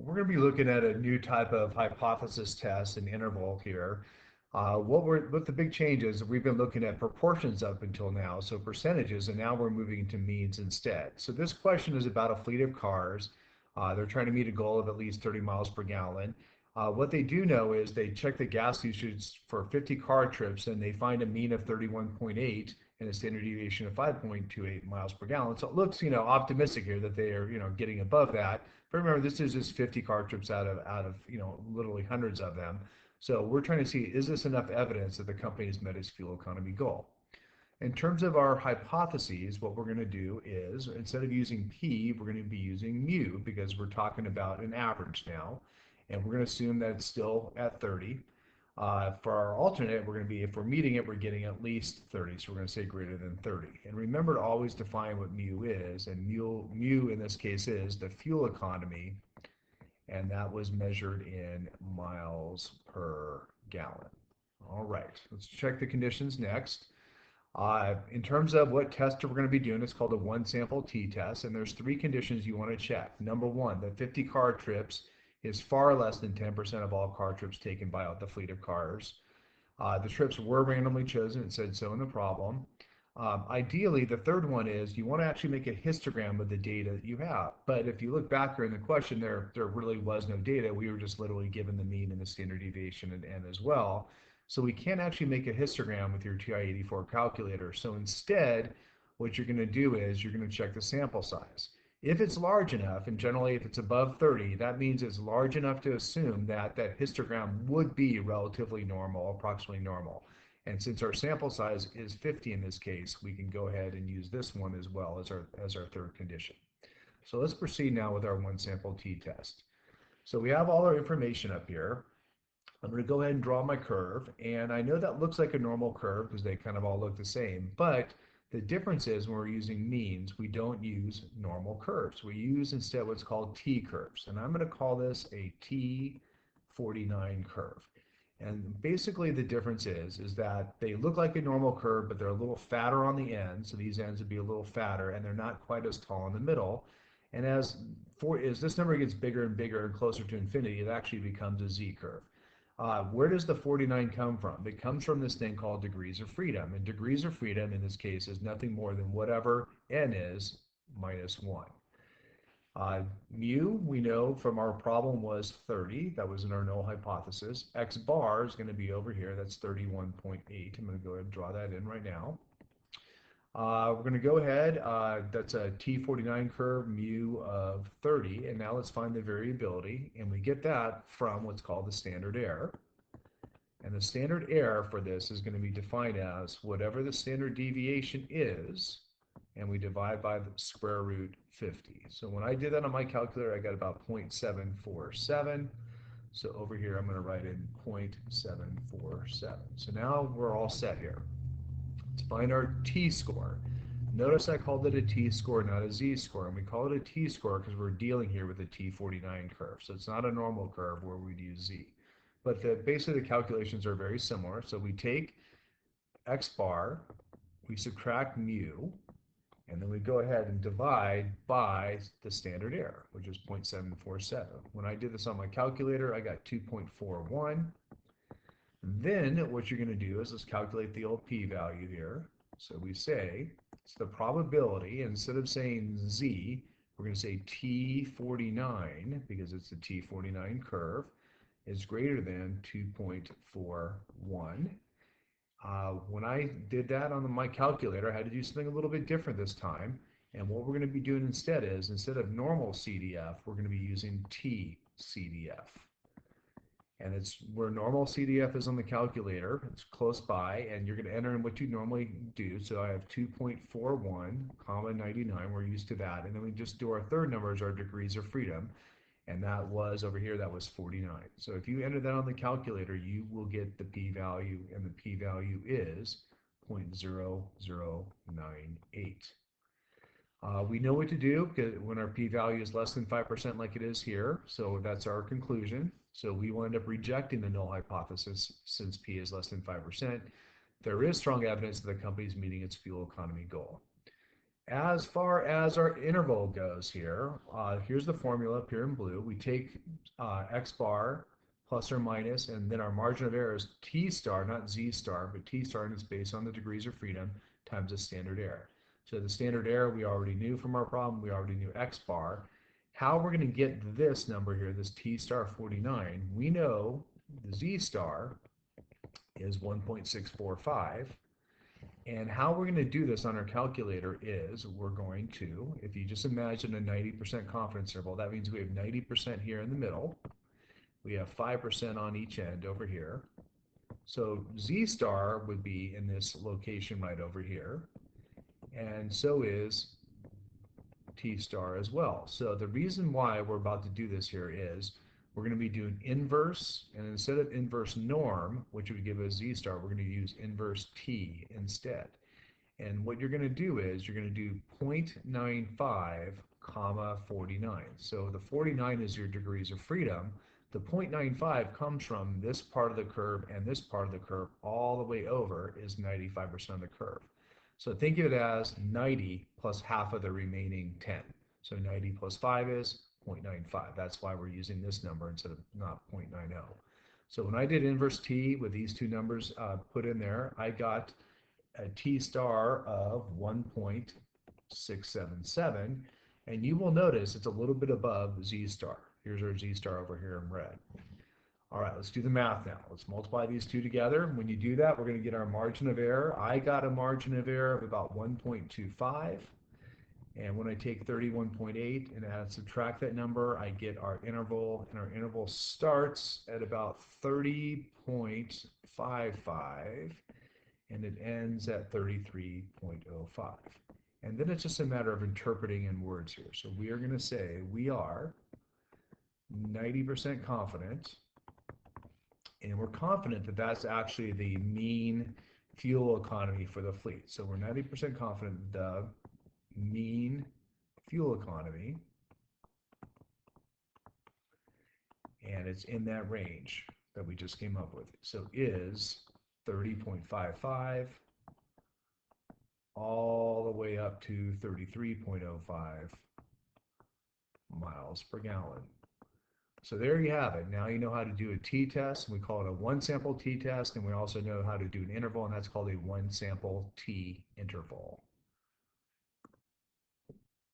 We're going to be looking at a new type of hypothesis test and interval here. What the big change is, we've been looking at proportions up until now, so percentages, and now we're moving into means instead. So this question is about a fleet of cars. They're trying to meet a goal of at least 30 miles per gallon. What they do know is they check the gas usage for 50 car trips and they find a mean of 31.8 and a standard deviation of 5.28 miles per gallon. So it looks, optimistic here that they are, getting above that. But remember, this is just 50 car trips out of, literally hundreds of them. So we're trying to see, is this enough evidence that the company has met its fuel economy goal? In terms of our hypotheses, what we're going to do is, instead of using P, we're going to be using mu because we're talking about an average now. And we're going to assume that it's still at 30. For our alternate, we're going to be, if we're meeting it, we're getting at least 30. So we're going to say greater than 30. And remember to always define what mu is. And mu in this case is the fuel economy. And that was measured in miles per gallon. All right, let's check the conditions next. In terms of what test we're going to be doing, it's called a one sample t-test, and there's three conditions you want to check. Number one, that 50 car trips is far less than 10% of all car trips taken by the fleet of cars. The trips were randomly chosen, it said so in the problem. Ideally, the third one is you want to actually make a histogram of the data that you have. But if you look back here in the question, there really was no data. We were just literally given the mean and the standard deviation and n as well. So we can't actually make a histogram with your TI-84 calculator. So instead, what you're going to do is you're going to check the sample size. If it's large enough, and generally if it's above 30, that means it's large enough to assume that that histogram would be relatively normal, approximately normal. And since our sample size is 50 in this case, we can go ahead and use this one as well as our third condition. So let's proceed now with our one sample t-test. So we have all our information up here. I'm going to go ahead and draw my curve. And I know that looks like a normal curve because they kind of all look the same. But the difference is when we're using means, we don't use normal curves. We use instead what's called t-curves. And I'm going to call this a t49 curve. And basically the difference is that they look like a normal curve, but they're a little fatter on the ends. So these ends would be a little fatter, and they're not quite as tall in the middle. And as this number gets bigger and bigger and closer to infinity, it actually becomes a z-curve. Where does the 49 come from? It comes from this thing called degrees of freedom. And degrees of freedom in this case is nothing more than whatever n is minus 1. Mu, we know from our problem, was 30. That was in our null hypothesis. X bar is going to be over here. That's 31.8. I'm going to go ahead and draw that in right now. We're going to go ahead. That's a T49 curve, mu of 30. And now let's find the variability. And we get that from what's called the standard error. And the standard error for this is going to be defined as whatever the standard deviation is, and we divide by the square root 50. So when I did that on my calculator, I got about 0.747. So over here, I'm going to write in 0.747. So now we're all set here. Let's find our t-score. Notice I called it a t-score, not a z-score. And we call it a t-score because we're dealing here with a t49 curve. So it's not a normal curve where we'd use z. But basically the calculations are very similar. So we take x bar, we subtract mu, and then we go ahead and divide by the standard error, which is 0.747. When I did this on my calculator, I got 2.41. Then what you're going to do is let's calculate the old p-value here. So we say it's the probability. Instead of saying z, we're going to say t49 because it's the t49 curve is greater than 2.41. When I did that on my calculator, I had to do something a little bit different this time. And what we're going to be doing instead is, instead of normal CDF, we're going to be using t-CDF. And it's where normal CDF is on the calculator. It's close by, and you're going to enter in what you normally do. So I have 2.41, comma 99. We're used to that. And then we just do our third number as our degrees of freedom. And that was over here, that was 49. So if you enter that on the calculator, you will get the p-value, and the p-value is 0.0098. We know what to do when our p-value is less than 5% like it is here. So that's our conclusion. So we will end up rejecting the null hypothesis since p is less than 5%. There is strong evidence that the company is meeting its fuel economy goal. As far as our interval goes here, here's the formula up here in blue. We take x bar plus or minus, and then our margin of error is t star, not z star, but t star, and it's based on the degrees of freedom times the standard error. So the standard error we already knew from our problem, we already knew x bar. How we're going to get this number here, this t star 49, we know the z star is 1.645. And how we're going to do this on our calculator is we're going to, if you just imagine a 90% confidence interval, that means we have 90% here in the middle. We have 5% on each end over here. So Z star would be in this location right over here. And so is T star as well. So the reason why we're about to do this here is we're going to be doing inverse, and instead of inverse norm, which would give us Z star, we're going to use inverse T instead. And what you're going to do is you're going to do 0.95 comma 49. So the 49 is your degrees of freedom. The 0.95 comes from this part of the curve, and this part of the curve all the way over is 95% of the curve. So think of it as 90 plus half of the remaining 10. So 90 plus 5 is 0.95. That's why we're using this number instead of not 0.90. So when I did inverse t with these two numbers put in there, I got a t star of 1.677, and you will notice it's a little bit above z star. Here's our z star over here in red. All right, let's do the math now. Let's multiply these two together. When you do that, we're going to get our margin of error. I got a margin of error of about 1.25. And when I take 31.8 and add subtract that number, I get our interval, and our interval starts at about 30.55, and it ends at 33.05. And then it's just a matter of interpreting in words here. So we are going to say we are 90% confident, and we're confident that that's actually the mean fuel economy for the fleet. So we're 90% confident the mean fuel economy, and it's in that range that we just came up with. So is 30.55 all the way up to 33.05 miles per gallon. So there you have it. Now you know how to do a t-test. We call it a one-sample t-test, and we also know how to do an interval, and that's called a one-sample t-interval.